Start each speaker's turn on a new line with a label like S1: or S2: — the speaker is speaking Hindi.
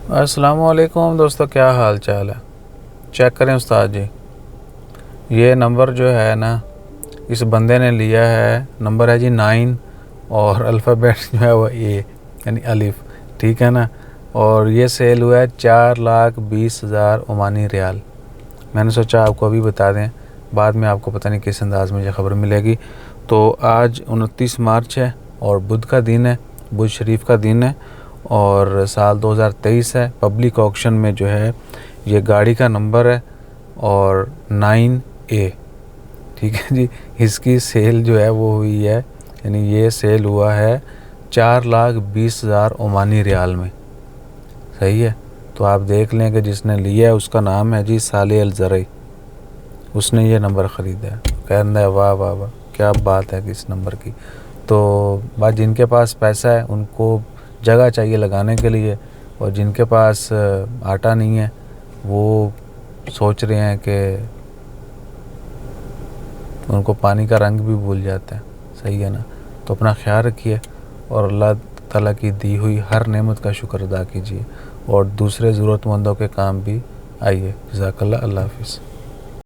S1: अस्सलाम वालेकुम दोस्तों, क्या हाल चाल है। चेक करें उस्ताद जी, ये नंबर जो है ना, इस बंदे ने लिया है, नंबर है जी 9 और अल्फ़ाबेट जो है वो ए यानी अलिफ, ठीक है ना। और ये सेल हुआ है 4,20,000 ओमानी रियाल। मैंने सोचा आपको अभी बता दें, बाद में आपको पता नहीं किस अंदाज़ में ये ख़बर मिलेगी। तो आज 29 मार्च है और बुध का दिन है, बुध शरीफ का दिन है और साल 2023 है। पब्लिक ऑक्शन में जो है ये गाड़ी का नंबर है और 9A, ठीक है जी। इसकी सेल जो है वो हुई है, यानी ये सेल हुआ है 4,20,000 ओमानी रियाल में। सही है। तो आप देख लें कि जिसने लिया है उसका नाम है जी साले अल ज़रई। उसने ये नंबर ख़रीदा है। कहना है वाह वाह वाह, क्या बात है कि इस नंबर की। तो बात, जिनके पास पैसा है उनको जगह चाहिए लगाने के लिए, और जिनके पास आटा नहीं है वो सोच रहे हैं कि उनको पानी का रंग भी भूल जाता है। सही है ना। तो अपना ख्याल रखिए और अल्लाह ताला की दी हुई हर नेमत का शुक्र अदा कीजिए और दूसरे ज़रूरतमंदों के काम भी आइए। जज़ाकल्लाह। अल्लाह हाफ़िज़।